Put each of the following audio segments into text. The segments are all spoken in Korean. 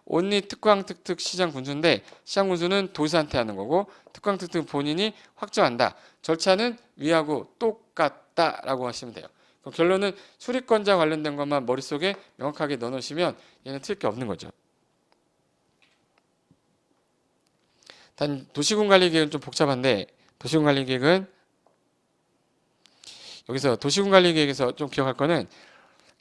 온리 특광특특 시장군수인데 시장군수는 도지사한테 하는 거고 특광특특 본인이 확정한다. 절차는 위하고 똑같다라고 하시면 돼요. 그럼 결론은 수리권자 관련된 것만 머릿속에 명확하게 넣어놓으시면 얘는 틀릴 게 없는 거죠. 단 도시군관리계획은 좀 복잡한데 도시군관리계획은 여기서 도시군관리계획에서 좀 기억할 거는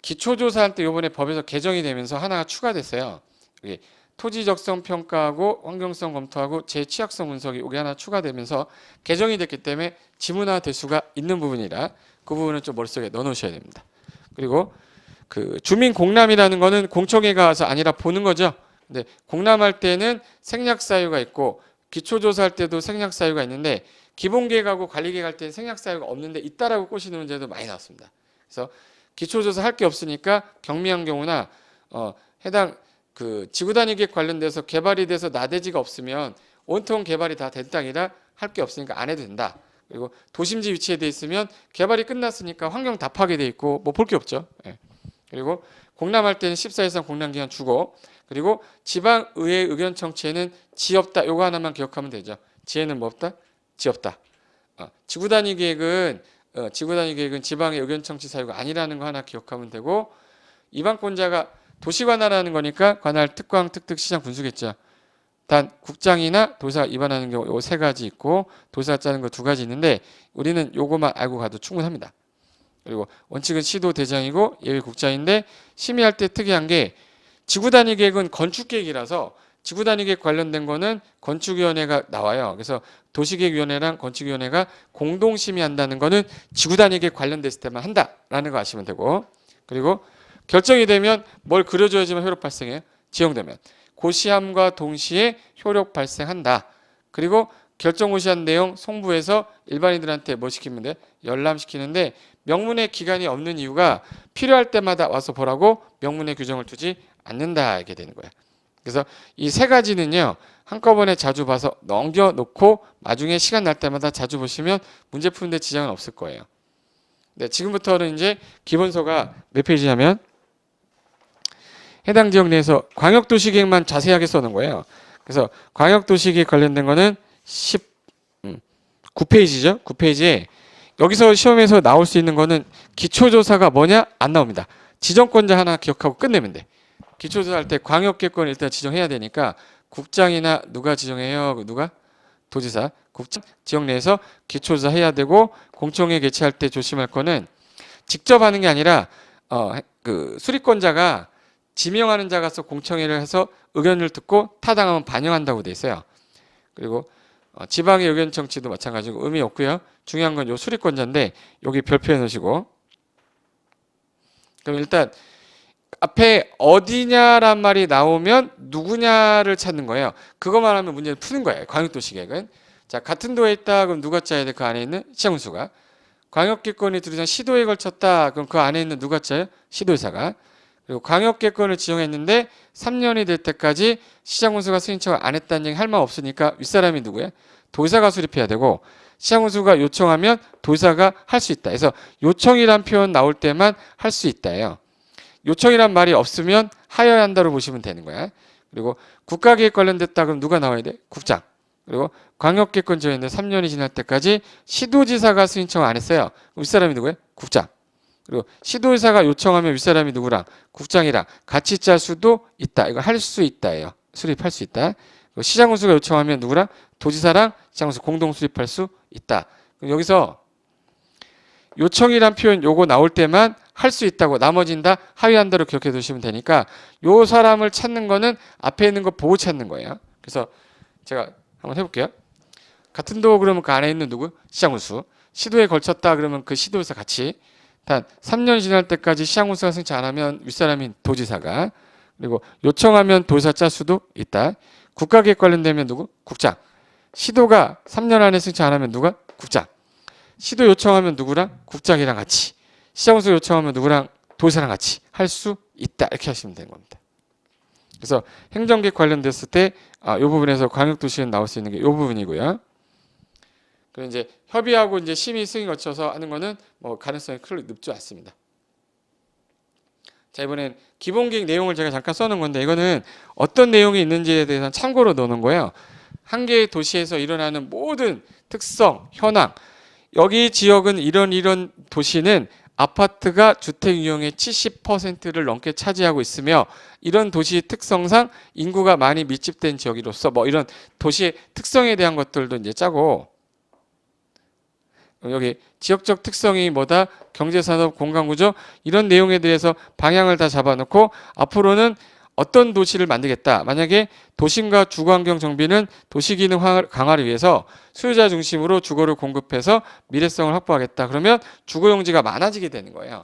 기초조사할 때 이번에 법에서 개정이 되면서 하나가 추가됐어요. 여기 토지적성 평가하고 환경성 검토하고 재취약성 분석이 여기 하나 추가되면서 개정이 됐기 때문에 지문화될 수가 있는 부분이라 그 부분은 좀 머릿속에 넣어놓으셔야 됩니다. 그리고 그 주민 공람이라는 거는 공청회 가서 아니라 보는 거죠. 근데 공람할 때는 생략 사유가 있고 기초조사할 때도 생략 사유가 있는데 기본계획하고 관리계획할 때는 생략 사유가 없는데 있다라고 꼬시는 문제도 많이 나왔습니다. 그래서 기초조사 할 게 없으니까 경미한 경우나 해당 그 지구단위계획 관련돼서 개발이 돼서 나대지가 없으면 온통 개발이 다 된 땅이라 할 게 없으니까 안 해도 된다. 그리고 도심지 위치에 돼 있으면 개발이 끝났으니까 환경 다 파괴돼 있고 뭐 볼 게 없죠. 예. 그리고 공람할 때는 14 이상 공람기간 주고 그리고 지방의회 의견 청취에는 지없다. 요거 하나만 기억하면 되죠. 지에는 뭐 없다? 지없다. 지구단위계획은 지방의 의견 청취 사유가 아니라는 거 하나 기억하면 되고 이방권자가 도시관할하는 거니까 관할 특광 특특 시장 군수겠죠. 단 국장이나 도사가 위반하는 경우 요 세 가지 있고 도사가 짜는 거 두 가지 있는데 우리는 요거만 알고 가도 충분합니다. 그리고 원칙은 시도 대장이고 예외 국장인데 심의할 때 특이한 게 지구단위계획은 건축계획이라서 지구단위계획 관련된 거는 건축위원회가 나와요. 그래서 도시계획위원회랑 건축위원회가 공동심의한다는 거는 지구단위계획 관련됐을 때만 한다라는 거 아시면 되고 그리고 결정이 되면 뭘 그려줘야지만 효력 발생해요. 지정되면 고시함과 동시에 효력 발생한다. 그리고 결정 고시한 내용 송부해서 일반인들한테 뭐 시키면 돼? 열람시키는데 명문의 기간이 없는 이유가 필요할 때마다 와서 보라고 명문의 규정을 두지 않는다 이게 되는 거야. 그래서 이 세 가지는요 한꺼번에 자주 봐서 넘겨놓고 나중에 시간 날 때마다 자주 보시면 문제 푸는데 지장은 없을 거예요. 네, 지금부터는 이제 기본서가 몇 페이지냐면 해당 지역 내에서 광역도시계획만 자세하게 써놓은 거예요. 그래서 광역도시계획 관련된 거는 9페이지죠. 9페이지에 여기서 시험에서 나올 수 있는 거는 기초조사가 뭐냐? 안 나옵니다. 지정권자 하나 기억하고 끝내면 돼. 기초조사할 때 광역계획권 일단 지정해야 되니까 국장이나 누가 지정해요? 누가? 도지사. 국장 지역 내에서 기초조사 해야 되고 공청회 개최할 때 조심할 거는 직접 하는 게 아니라 그 수리권자가 지명하는 자가서 공청회를 해서 의견을 듣고 타당하면 반영한다고 돼 있어요. 그리고 지방의 의견 청취도 마찬가지고 의미 없고요. 중요한 건 요 수리권자인데 여기 별표해 놓으시고 그럼 일단 앞에 어디냐란 말이 나오면 누구냐를 찾는 거예요. 그것만 하면 문제를 푸는 거예요. 광역도시계획은. 자, 같은 도에 있다. 그럼 누가 짜야 돼? 그 안에 있는 시장군수가. 광역계획권이 들어오면 시도에 걸쳤다. 그럼 그 안에 있는 누가 짜요? 시도의사가. 그리고 광역계획권을 지정했는데 3년이 될 때까지 시장군수가 승인 청을 안 했다는 얘기 할 말 없으니까 윗사람이 누구야? 도의사가 수립해야 되고 시장군수가 요청하면 도의사가 할 수 있다. 그래서 요청이란 표현 나올 때만 할 수 있다예요. 요청이란 말이 없으면 하여야 한다로 보시면 되는 거야. 그리고 국가계획 관련됐다 그럼 누가 나와야 돼? 국장. 그리고 광역계획권 지정했는데 3년이 지날 때까지 시도지사가 승인 청을 안 했어요. 윗사람이 누구야? 국장. 그리고 시도의사가 요청하면 윗사람이 누구랑? 국장이랑 같이 짤 수도 있다. 이거 할 수 있다예요. 수립할 수 있다. 그리고 시장군수가 요청하면 누구랑? 도지사랑 시장군수 공동 수립할 수 있다. 그럼 여기서 요청이란 표현 요거 나올 때만 할 수 있다고 나머지는 다 하위한다로 기억해 두시면 되니까 요 사람을 찾는 거는 앞에 있는 거 보고 찾는 거예요. 그래서 제가 한번 해볼게요. 같은 도 그러면 그 안에 있는 누구? 시장군수. 시도에 걸쳤다 그러면 그 시도에서 같이 단 3년 지날 때까지 시장군수가 승치 안 하면 윗사람인 도지사가 그리고 요청하면 도지사 짤 수도 있다. 국가계획 관련되면 누구? 국장. 시도가 3년 안에 승치 안 하면 누가? 국장. 시도 요청하면 누구랑? 국장이랑 같이. 시장군수 요청하면 누구랑? 도지사랑 같이 할 수 있다. 이렇게 하시면 되는 겁니다. 그래서 행정계획 관련됐을 때 이 부분에서 광역도시에 나올 수 있는 게 이 부분이고요. 그리고 이제 협의하고 이제 심의 승인 거쳐서 하는 거는 뭐 가능성이 크게 높지 않습니다. 자, 이번엔 기본계획 내용을 제가 잠깐 써놓은 건데 이거는 어떤 내용이 있는지에 대해서는 참고로 넣는 거예요. 한 개의 도시에서 일어나는 모든 특성, 현황, 여기 지역은 이런 도시는 아파트가 주택 유형의 70%를 넘게 차지하고 있으며 이런 도시 특성상 인구가 많이 밀집된 지역으로서 뭐 이런 도시의 특성에 대한 것들도 이제 짜고, 여기 지역적 특성이 뭐다, 경제산업, 공간구조 이런 내용에 대해서 방향을 다 잡아놓고 앞으로는 어떤 도시를 만들겠다. 만약에 도심과 주거환경 정비는 도시기능 강화를 위해서 수요자 중심으로 주거를 공급해서 미래성을 확보하겠다. 그러면 주거용지가 많아지게 되는 거예요.